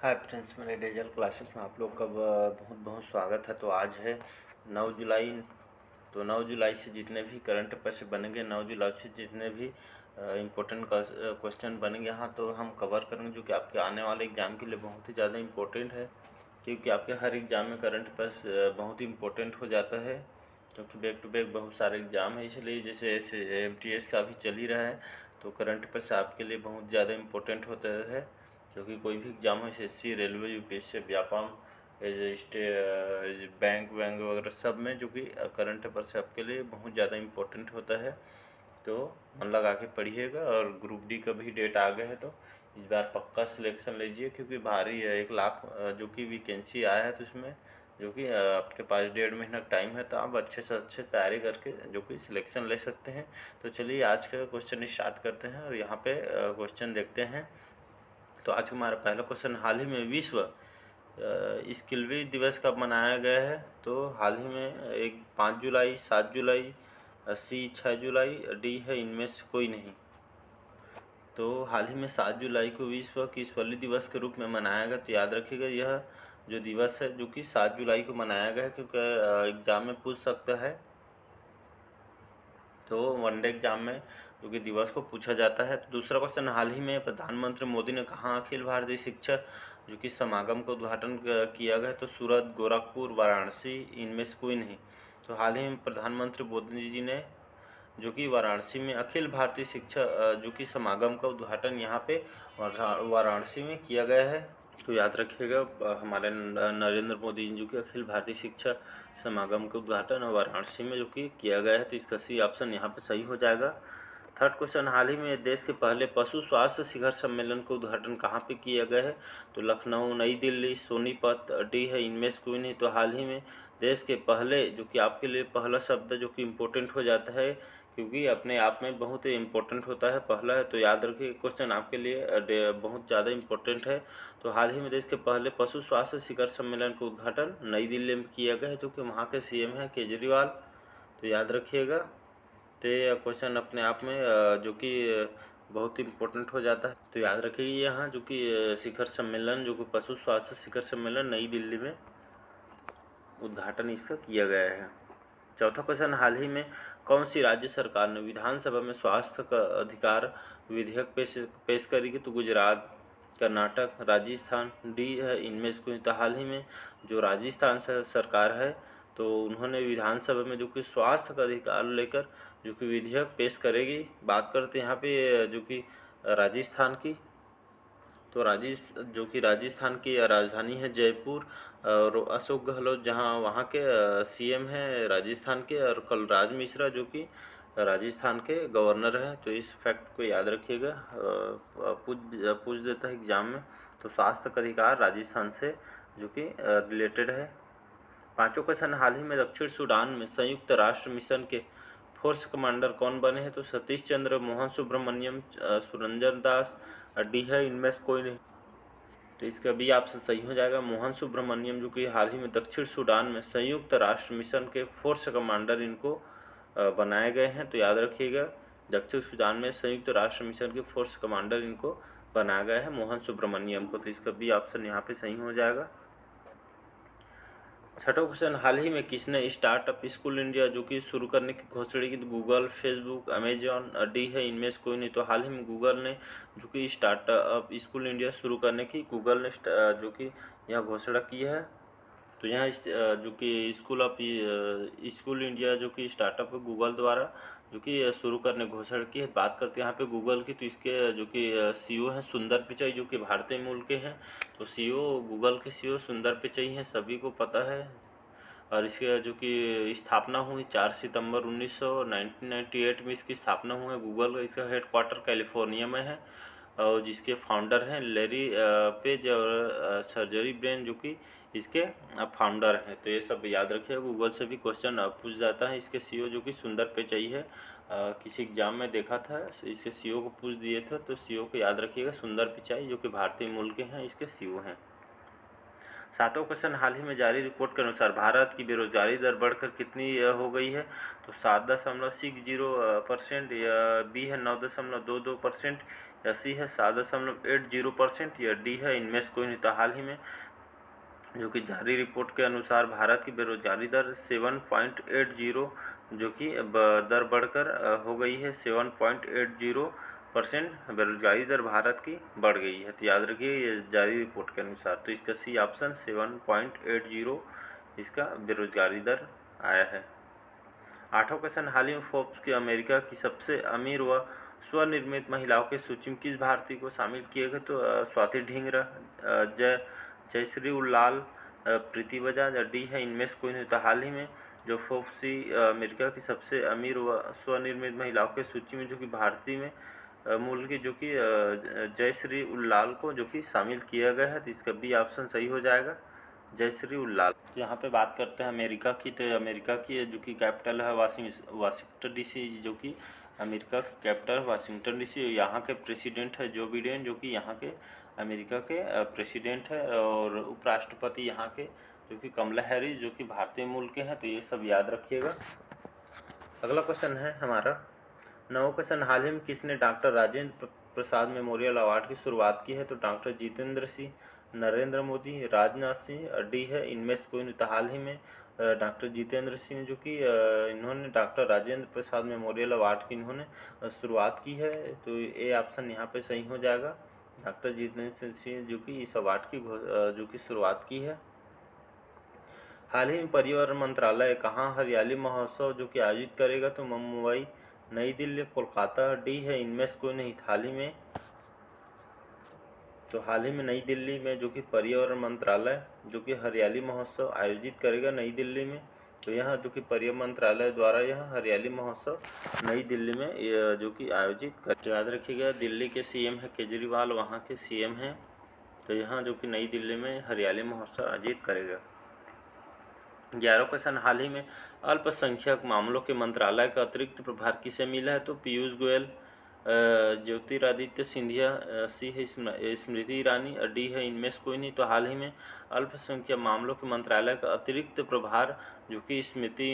Hi friends, मेरे dazzle classes में आप लोग का बहुत बहुत स्वागत है। तो आज है 9 जुलाई। तो 9 जुलाई से जितने भी करंट अफेयर्स बनेंगे, 9 जुलाई से जितने भी इम्पोर्टेंट क्वेश्चन बनेंगे यहाँ तो हम कवर करेंगे, जो कि आपके आने वाले एग्ज़ाम के लिए बहुत ही ज़्यादा इम्पोर्टेंट है। क्योंकि आपके हर एग्ज़ाम में करंट अफेयर्स बहुत ही इम्पोर्टेंट हो जाता है, क्योंकि बैक टू बैक बहुत सारे एग्ज़ाम है। इसलिए जैसे MTS का भी चल ही रहा है, तो करंट अफेयर्स आपके लिए बहुत ज़्यादा इम्पोर्टेंट होता है। क्योंकि कोई भी एग्ज़ाम हो, SSC, railway, UPSC, Vyapam, bank वगैरह सब में जो कि करंट अफेयर्स आपके लिए बहुत ज़्यादा इम्पोर्टेंट होता है। तो मन लगा के पढ़िएगा। और ग्रुप डी का भी डेट आ गया है, तो इस बार पक्का सिलेक्शन लीजिए, क्योंकि भारी है। 1 लाख जो कि वैकेंसी आया है, तो इसमें जो कि आपके पास 1.5 महीना टाइम है, तो आप अच्छे से अच्छे तैयारी करके जो कि सिलेक्शन ले सकते हैं। तो चलिए आज का क्वेश्चन स्टार्ट करते हैं और यहाँ पे क्वेश्चन देखते हैं। तो आज हमारा पहला क्वेश्चन, हाल ही में विश्व स्किलवी दिवस कब मनाया गया है? तो हाल ही में 5 जुलाई, 7 जुलाई, सी 6 जुलाई, डी है इनमें से कोई नहीं। तो हाल ही में 7 जुलाई को विश्व किसवली दिवस के रूप में मनाया गया। तो याद रखिएगा, यह जो दिवस है जो कि 7 जुलाई को मनाया गया है, क्योंकि एग्ज़ाम में पूछ सकता है। तो वनडे एग्जाम में जो कि दिवस को पूछा जाता है। तो दूसरा क्वेश्चन, हाल ही में प्रधानमंत्री मोदी ने कहाँ अखिल भारतीय शिक्षा जो कि समागम का उद्घाटन किया गया? तो सूरत, गोरखपुर, वाराणसी, इनमें से कोई नहीं। तो हाल ही में प्रधानमंत्री मोदी जी ने जो कि वाराणसी में अखिल भारतीय शिक्षा जो कि समागम का उद्घाटन यहाँ पे वाराणसी में किया गया है। तो याद रखिएगा, हमारे नरेंद्र मोदी जी जो कि अखिल भारतीय शिक्षा समागम का उद्घाटन वाराणसी में जो कि किया गया है। तो इसका सी ऑप्शन यहाँ पे सही हो जाएगा। थर्ड क्वेश्चन, हाल ही में देश के पहले पशु स्वास्थ्य शिखर सम्मेलन का उद्घाटन कहाँ पे किया गया है? तो लखनऊ, नई दिल्ली, सोनीपत, डी है इनमें से कोई नहीं। तो हाल ही में देश के पहले, जो कि आपके लिए पहला शब्द जो कि इम्पोर्टेंट हो जाता है, क्योंकि अपने आप में बहुत ही इम्पोर्टेंट होता है पहला है। तो याद रखिए, क्वेश्चन आपके लिए बहुत ज़्यादा इम्पोर्टेंट है। तो हाल ही में देश के पहले पशु स्वास्थ्य शिखर सम्मेलन का उद्घाटन नई दिल्ली में किया गया है, जो कि वहाँ के CM है केजरीवाल। तो याद रखिएगा। तो ये क्वेश्चन अपने आप में जो कि बहुत इम्पोर्टेंट हो जाता है। तो याद रखिए, यहाँ जो कि शिखर सम्मेलन जो कि पशु स्वास्थ्य शिखर सम्मेलन नई दिल्ली में उद्घाटन इसका किया गया है। चौथा क्वेश्चन, हाल ही में कौन सी राज्य सरकार ने विधानसभा में स्वास्थ्य का अधिकार विधेयक पेश करेगी? तो गुजरात, कर्नाटक, राजस्थान, डी है इनमें से कोई। तो हाल ही में जो राजस्थान सरकार है, तो उन्होंने विधानसभा में जो कि स्वास्थ्य का अधिकार लेकर जो कि विधेयक पेश करेगी। बात करते हैं यहाँ पे जो कि राजस्थान की। तो जो कि राजस्थान की राजधानी है जयपुर, और अशोक गहलोत जहाँ वहाँ के CM हैं राजस्थान के, और कलराज मिश्रा जो कि राजस्थान के गवर्नर हैं। तो इस फैक्ट को याद रखिएगा, पूछ देता है एग्जाम में। तो स्वास्थ्य का अधिकार राजस्थान से जो कि रिलेटेड है। पांचों क्वेश्चन, हाल ही में दक्षिण सूडान में संयुक्त राष्ट्र मिशन के फोर्स कमांडर कौन बने हैं? तो सतीश चंद्र, मोहन सुब्रमण्यम, सुरंजन दास, डी है इनमें से कोई नहीं। तो इसका भी ऑप्शन सही हो जाएगा, मोहन सुब्रमण्यम, जो कि हाल ही में दक्षिण सूडान में संयुक्त राष्ट्र मिशन के फोर्स कमांडर इनको बनाए गए हैं। तो याद रखिएगा, दक्षिण सूडान में संयुक्त राष्ट्र मिशन के फोर्स कमांडर इनको बनाया गया है, मोहन सुब्रमण्यम को। तो इसका भी ऑप्शन यहाँ पे सही हो जाएगा। छठा क्वेश्चन, हाल ही में किसने स्टार्टअप स्कूल इंडिया जो कि शुरू करने की घोषणा की? तो गूगल, फेसबुक, अमेजॉन, डी है इनमें से कोई नहीं। तो हाल ही में गूगल ने जो कि स्टार्टअप स्कूल इंडिया शुरू करने की गूगल ने जो कि यह घोषणा की है। तो यहाँ जो कि स्कूल इंडिया जो कि स्टार्टअप है गूगल द्वारा जो कि शुरू करने की घोषणा की है। बात करते हैं यहाँ पे गूगल की, तो इसके जो कि CEO हैं सुंदर पिचाई, जो कि भारतीय मूल के हैं। तो गूगल के CEO सुंदर पिचाई हैं, सभी को पता है। और इसके जो कि स्थापना हुई 4 सितंबर 1998 में इसकी स्थापना हुई है गूगल का। इसका हेडक्वार्टर कैलिफोर्निया में है, और जिसके फाउंडर हैं लैरी पेज और सर्जरी ब्रेन जो कि इसके फाउंडर हैं। तो ये सब याद रखिए, गूगल से भी क्वेश्चन पूछ जाता है। इसके CEO जो कि सुंदर पिचाई है, किसी एग्जाम में देखा था, इसके CEO को पूछ दिए थे। तो CEO को याद रखिएगा, सुंदर पिचाई, जो कि भारतीय मूल के हैं, इसके CEO हैं। सातवां क्वेश्चन, हाल ही में जारी रिपोर्ट के अनुसार भारत की बेरोजगारी दर बढ़कर कितनी हो गई है? तो 7.60%, या बी है 9.22%, या सी है 7.80%, या डी है इनमें से कोई नहीं था। हाल ही में जो कि जारी रिपोर्ट के अनुसार भारत की बेरोजगारी दर 7.80 जो कि दर बढ़कर हो गई है 7.80%। बेरोजगारी दर भारत की बढ़ गई है, तो याद रखिए ये जारी रिपोर्ट के अनुसार। तो इसका सी ऑप्शन 7.80 इसका बेरोजगारी दर आया है। 8वां क्वेश्चन, हाल ही में फोर्ब्स की अमेरिका की सबसे अमीर व स्वनिर्मित महिलाओं की सूची में किस भारतीय को शामिल किए गए? तो स्वाति ढींगरा, जयश्री उल्लाल, प्रीति बजाज, या डी है इनमें से कोई नहीं था। हाल ही में जो फोर्ब्स अमेरिका की सबसे अमीर व स्वनिर्मित महिलाओं की सूची में जो कि भारतीय में मूल की जो कि जयश्री उल्लाल को जो कि शामिल किया गया है, तो इसका बी ऑप्शन सही हो जाएगा, जयश्री उल्लाल। यहाँ पे बात करते हैं अमेरिका की, तो अमेरिका की जो कि कैपिटल है वाशिंगटन डीसी, जो कि अमेरिका की कैपिटल वाशिंगटन डीसी। यहाँ के प्रेसिडेंट है जो बिडेन, जो कि यहाँ के अमेरिका के प्रेसिडेंट है, और उपराष्ट्रपति यहाँ के जो कि कमला हैरिस, जो कि भारतीय मूल के हैं। तो ये सब याद रखिएगा। अगला क्वेश्चन है हमारा 9वां क्वेश्चन, हाल ही में किसने doctor Rajendra Prasad memorial award की शुरुआत की है? तो डॉक्टर जितेंद्र सिंह, नरेंद्र मोदी, राजनाथ सिंह, डी है इनमें से कोई नहीं था। हाल ही में डॉक्टर जितेंद्र सिंह जो कि इन्होंने doctor Rajendra Prasad memorial award की इन्होंने शुरुआत की है, तो ए ऑप्शन यहाँ पे सही हो जाएगा। डॉक्टर जितेंद्र सिंह जो कि इस अवार्ड की जो कि शुरुआत की है। हाल ही में पर्यावरण मंत्रालय कहाँ हरियाली महोत्सव जो कि आयोजित करेगा? तो मुंबई, नई दिल्ली, कोलकाता, डी है इनमें से कोई नहीं। हाल ही में नई दिल्ली में जो कि पर्यावरण मंत्रालय जो कि हरियाली महोत्सव आयोजित करेगा नई दिल्ली में। तो यहाँ जो कि पर्यावरण मंत्रालय द्वारा यह हरियाली महोत्सव नई दिल्ली में जो कि आयोजित कर। याद रखिएगा दिल्ली के सीएम है केजरीवाल, वहाँ के सीएम हैं। तो यहाँ जो कि नई दिल्ली में हरियाली महोत्सव आयोजित करेगा। 11वां क्वेश्चन, हाल ही में अल्पसंख्यक मामलों के मंत्रालय का अतिरिक्त प्रभार किसे मिला है? तो पीयूष गोयल, ज्योतिरादित्य सिंधिया, सी है स्मृति ईरानी, डी है इनमें से कोई नहीं। तो हाल ही में अल्पसंख्यक मामलों के मंत्रालय का अतिरिक्त प्रभार जो कि स्मृति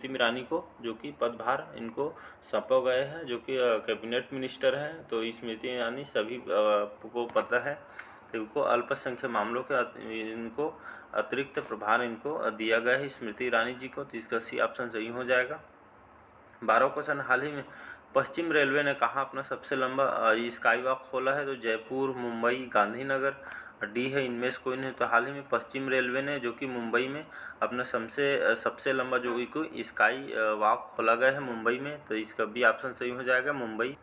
ईरानी को जो कि पदभार इनको सौंपा गया है, जो कि कैबिनेट मिनिस्टर हैं। तो स्मृति ईरानी सभी को पता है, तो इनको अल्पसंख्यक मामलों के इनको अतिरिक्त प्रभार इनको दिया गया है स्मृति ईरानी जी को। तो इसका सी ऑप्शन सही हो जाएगा। 12वां क्वेश्चन, हाल ही में पश्चिम रेलवे ने कहाँ अपना सबसे लंबा स्काई वॉक खोला है? तो जयपुर, मुंबई, गांधीनगर, डी है इनमें से कोई नहीं। तो हाल ही में पश्चिम रेलवे ने जो कि मुंबई में अपना सबसे लंबा जो कि स्काई वॉक खोला गया है मुंबई में। तो इसका बी ऑप्शन सही हो जाएगा, मुंबई।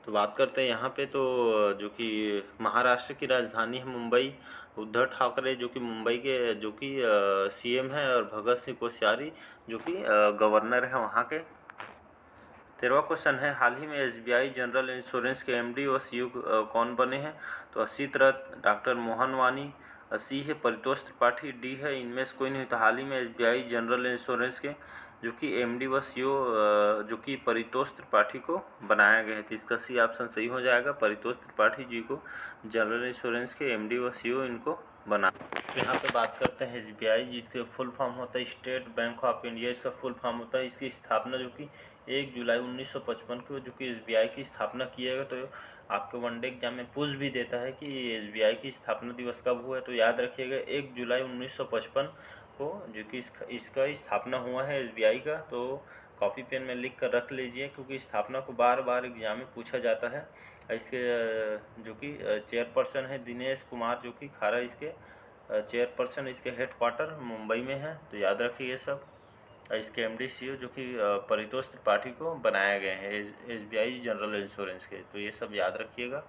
तो बात करते हैं यहाँ पे, तो जो कि महाराष्ट्र की राजधानी है मुंबई। उद्धव ठाकरे जो कि मुंबई के जो कि सीएम हैं, और भगत सिंह कोश्यारी जो कि गवर्नर हैं वहाँ के। 13वां क्वेश्चन है, हाल ही में एसबीआई जनरल इंश्योरेंस के एमडी व सीईओ कौन बने हैं? तो असित रथ, डॉक्टर मोहन वानी, सी है परितोष त्रिपाठी, डी है इनमें से कोई नहीं। तो हाल ही में एसबीआई जनरल इंश्योरेंस के जो कि एमडी व सीईओ जो कि परितोष त्रिपाठी को बनाया गया है। तो इसका सी ऑप्शन सही हो जाएगा, परितोष त्रिपाठी जी को जनरल इंश्योरेंस के एमडी व सीईओ इनको बना। तो यहाँ पे बात करते हैं एसबीआई, जिसके फुल फॉर्म होता है स्टेट बैंक ऑफ इंडिया, इसका फुल फॉर्म होता है। इसकी स्थापना जो कि 1 जुलाई 1955 को जो कि एसबीआई की स्थापना किया गया। तो आपके वनडे एग्जाम में पूछ भी देता है कि एसबीआई की स्थापना दिवस कब हुआ है, तो याद रखिएगा 1 जुलाई 1955 को जो कि इसका स्थापना हुआ है एसबीआई का। तो कॉपी पेन में लिख कर रख लीजिए, क्योंकि स्थापना को बार बार एग्जाम में पूछा जाता है। इसके जो कि चेयरपर्सन है दिनेश कुमार जो कि खारा, इसके चेयरपर्सन, इसके हेडक्वार्टर मुंबई में है। तो याद रखिए ये सब। इसके एमडी सीईओ जो कि परितोष त्रिपाठी को बनाया गया है एसबीआई जनरल इंश्योरेंस के। तो ये सब याद रखिएगा।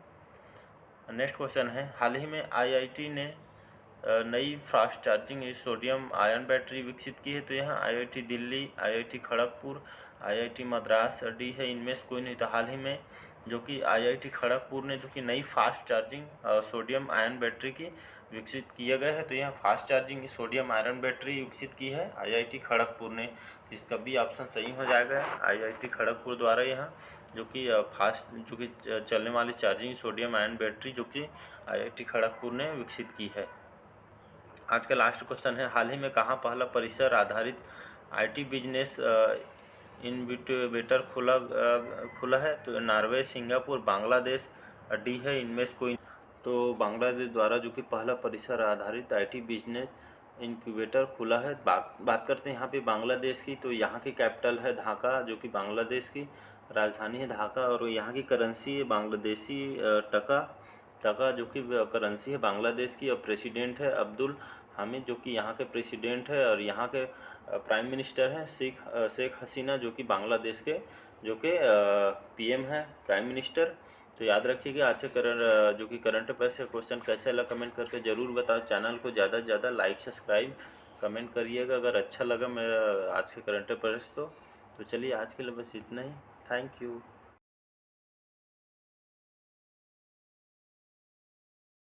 नेक्स्ट क्वेश्चन है, हाल ही में आईआईटी ने नई fast charging sodium ion battery विकसित की है। तो यहाँ IIT Delhi, IIT Kharagpur, IIT Madras, D है इनमें से कोई नहीं। तो हाल ही में जो कि आईआईटी खड़गपुर ने जो कि नई fast charging sodium ion battery की विकसित किया गया है। तो यहाँ फास्ट चार्जिंग की सोडियम आयरन बैटरी विकसित की है आईआईटी खड़गपुर ने। तो इसका भी ऑप्शन सही हो जाएगा, आईआईटी खड़गपुर द्वारा यहाँ जो कि फास्ट जो कि चलने वाली चार्जिंग सोडियम आयन बैटरी जो कि आईआईटी खड़गपुर ने विकसित की है। आज का लास्ट क्वेश्चन है, हाल ही में कहाँ पहला परिसर आधारित आईटी बिजनेस इनक्यूबेटर खुला है। तो नॉर्वे, सिंगापुर, बांग्लादेश डी है इनमें से कोई। तो बांग्लादेश द्वारा जो कि पहला परिसर आधारित आईटी बिजनेस इनक्यूबेटर खुला है। बात करते हैं यहाँ पे बांग्लादेश की। तो यहाँ की कैपिटल है ढाका, जो कि बांग्लादेश की राजधानी है ढाका, और यहाँ की करेंसी है बांग्लादेशी टका। टका जो कि करेंसी है बांग्लादेश की, और प्रेसिडेंट है अब्दुल हामिद, जो कि यहाँ के प्रेसिडेंट है, और यहाँ के प्राइम मिनिस्टर हैं शेख हसीना, जो कि बांग्लादेश के जो कि पीएम है, प्राइम मिनिस्टर। तो याद रखिएगा। आज के जो कि करंट अफेयर्स का क्वेश्चन कैसे लगा कमेंट करके ज़रूर बताओ। चैनल को ज़्यादा से ज़्यादा लाइक सब्सक्राइब कमेंट करिएगा अगर अच्छा लगा मेरा आज के करंट अफेयर्स। तो चलिए आज के लिए बस इतना ही। Thank you.